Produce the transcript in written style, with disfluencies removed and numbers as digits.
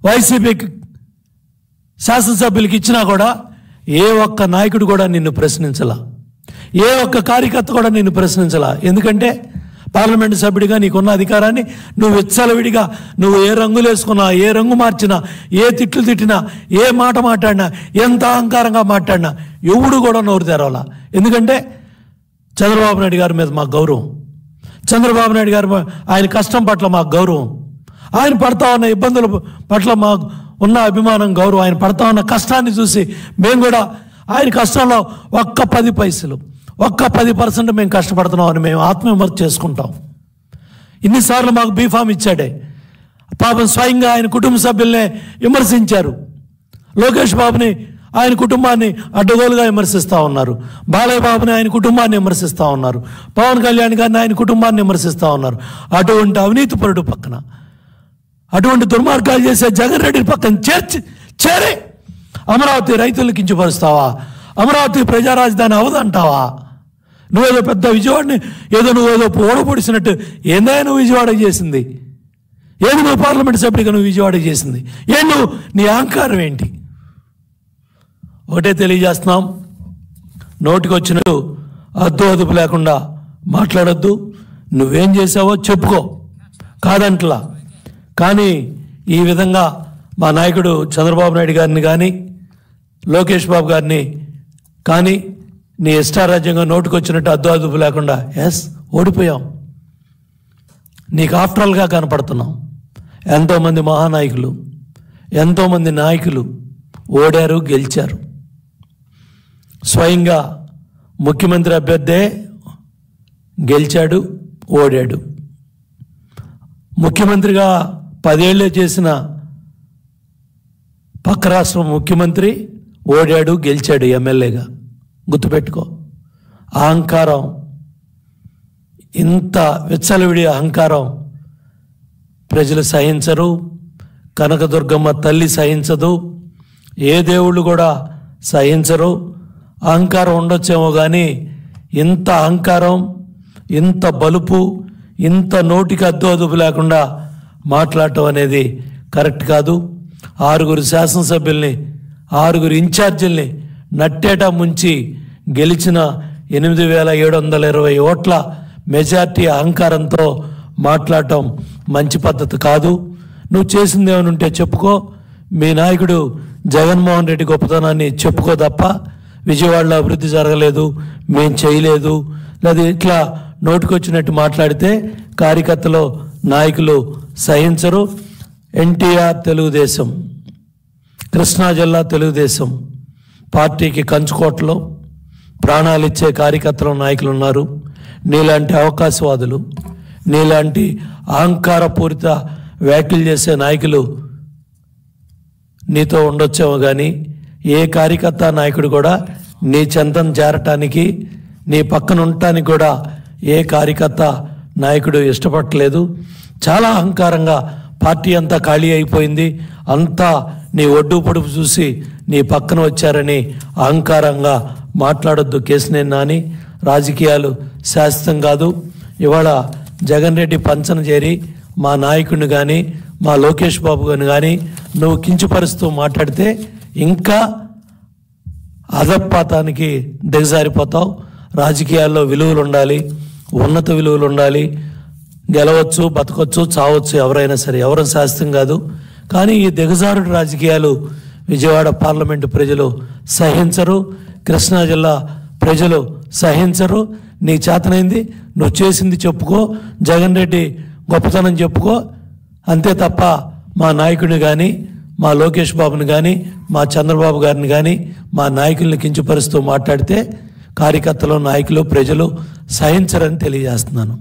YCP శాసనసభ్యులకి ఇచ్చినా కూడా ఏ ఒక్క నాయకుడు కూడా నిన్ను ప్రశ్నించలా, ఏ ఒక్క కార్యకర్త కూడా నిన్ను ప్రశ్నించలా. ఎందుకంటే పార్లమెంటు సభ్యుడిగా నీకున్న అధికారాన్ని నువ్వు విచ్చలవిడిగా నువ్వు ఏ రంగులు వేసుకున్నా, ఏ రంగు మార్చినా, ఏ తిట్లు తిట్టినా, ఏ మాట మాట్లాడినా, ఎంత అహంకారంగా మాట్లాడినా ఎవడు కూడా నోరు తెరవాలా. ఎందుకంటే చంద్రబాబు నాయుడు గారి మీద మాకు గౌరవం, చంద్రబాబు నాయుడు గారి ఆయన కష్టం పట్ల మాకు గౌరవం, ఆయన పడతా ఉన్న ఇబ్బందుల పట్ల మాకు ఉన్న అభిమానం, గౌరవం. ఆయన పడతా ఉన్న కష్టాన్ని చూసి మేము కూడా ఆయన కష్టంలో ఒక్క 10 పైసలు, ఒక్క 10% మేము కష్టపడుతున్నామని మేము ఆత్మవిమర్శ చేసుకుంటాం. ఇన్నిసార్లు మాకు బీఫామ్ ఇచ్చాడే, పాపం స్వయంగా ఆయన కుటుంబ సభ్యుల్నే విమర్శించారు. లోకేష్ బాబుని ఆయన కుటుంబాన్ని అడ్డగోలుగా విమర్శిస్తూ ఉన్నారు, బాలయ్య బాబుని ఆయన కుటుంబాన్ని విమర్శిస్తూ ఉన్నారు, పవన్ కళ్యాణ్ గారిని ఆయన కుటుంబాన్ని విమర్శిస్తూ ఉన్నారు. అటువంటి అవినీతి పరుడు పక్కన, అటువంటి దుర్మార్గాలు చేసే జగన్ రెడ్డి పక్కన చేరి అమరావతి రైతులను కించపరుస్తావా? అమరావతి ప్రజా రాజధాని అవదంటావా? నువ్వేదో పెద్ద విజయవాడని నువ్వేదో ఓడపొడిసినట్టు ఏందా నువ్వు విజయవాడ చేసింది? ఏది నువ్వు పార్లమెంట్ సభ్యుడిగా నువ్వు విజయవాడ చేసింది? నువ్వు నీ అహంకారం ఏంటి? ఒకటే తెలియజేస్తున్నాం, నోటికి వచ్చినట్టు అద్దు అదుపు లేకుండా మాట్లాడొద్దు. నువ్వేం చేసావో చెప్పుకో, కాదంట్లా. కానీ ఈ విధంగా మా నాయకుడు చంద్రబాబు నాయుడు గారిని కానీ లోకేష్ బాబు గారిని కానీ నీ ఇష్టారాజ్యంగా నోటుకు వచ్చినట్టు అద్దు అదుపు లేకుండా ఓడిపోయాం, నీకు ఆఫ్టర్ఆల్గా కనపడుతున్నాం. ఎంతోమంది మహానాయకులు, ఎంతోమంది నాయకులు ఓడారు, గెలిచారు. స్వయంగా ముఖ్యమంత్రి అభ్యర్థే గెలిచాడు, ఓడాడు. ముఖ్యమంత్రిగా 10 ఏళ్ళే చేసిన పక్క రాష్ట్రం ముఖ్యమంత్రి ఓడాడు, గెలిచాడు ఎమ్మెల్యేగా. గుర్తుపెట్టుకో. అహంకారం, ఇంత విచ్చలవిడి అహంకారం ప్రజలు సహించరు. కనకదుర్గమ్మ తల్లి సహించదు, ఏ దేవుళ్ళు కూడా సహించరు. అహంకారం ఉండొచ్చేమో కానీ ఇంత అహంకారం, ఇంత బలుపు, ఇంత నోటికి అద్దు అదుపు లేకుండా మాట్లాడటం అనేది కరెక్ట్ కాదు. 6 శాసనసభ్యుల్ని, 6 ఇన్ఛార్జీల్ని నట్టేట ముంచి గెలిచిన 8,720 ఓట్ల మెజార్టీ అహంకారంతో మాట్లాడటం మంచి పద్ధతి కాదు. నువ్వు చేసింది ఏమైనా ఉంటే చెప్పుకో. మీ నాయకుడు జగన్మోహన్ రెడ్డి గొప్పతనాన్ని చెప్పుకో తప్ప విజయవాడలో అభివృద్ధి జరగలేదు, మేము చేయలేదు, లేదా ఇట్లా నోటుకొచ్చినట్టు మాట్లాడితే కార్యకర్తలు, నాయకులు సహించరు. ఎన్టీఆర్ తెలుగుదేశం, కృష్ణా జిల్లా తెలుగుదేశం పార్టీకి కంచుకోటలో ప్రాణాలు ఇచ్చే కార్యకర్తలు, నాయకులు ఉన్నారు. నీలాంటి అవకాశవాదులు, నీలాంటి అహంకారపూరిత వ్యాఖ్యలు చేసే నాయకులు నీతో ఉండొచ్చేమో కానీ ఏ కార్యకర్త, నాయకుడు కూడా నీ చెంతం చేరటానికి, నీ పక్కన ఉండటానికి కూడా ఏ కార్యకర్త, నాయకుడు ఇష్టపడలేదు. చాలా అహంకారంగా పార్టీ అంతా ఖాళీ అయిపోయింది, అంతా నీ ఒడ్డు పొడుపు చూసి నీ పక్కన వచ్చారని అహంకారంగా మాట్లాడొద్దు. కేసినేని నాని, రాజకీయాలు శాశ్వతం కాదు. ఇవాళ జగన్ రెడ్డి పంచన చేరి మా నాయకుడిని కానీ మా లోకేష్ బాబు గారిని కానీ నువ్వు కించపరుస్తూ మాట్లాడితే ఇంకా అధపాతానికి దిగజారిపోతావు. రాజకీయాల్లో విలువలు ఉండాలి, ఉన్నత విలువలు ఉండాలి. గెలవచ్చు, బతకొచ్చు, చావచ్చు, ఎవరైనా సరే, ఎవరు శాస్త్రం కాదు. కానీ ఈ దిగజారుడు రాజకీయాలు విజయవాడ పార్లమెంటు ప్రజలు సహించరు, కృష్ణా జిల్లా ప్రజలు సహించరు. నీ చేతనైంది నువ్వు చేసింది చెప్పుకో, జగన్ రెడ్డి గొప్పతనం చెప్పుకో, అంతే తప్ప మా నాయకుడిని కానీ మా లోకేష్ బాబుని కానీ మా చంద్రబాబు గారిని కానీ మా నాయకుల్ని కించపరుస్తూ మాట్లాడితే కార్యకర్తలు, నాయకులు, ప్రజలు సహించరని తెలియజేస్తున్నాను.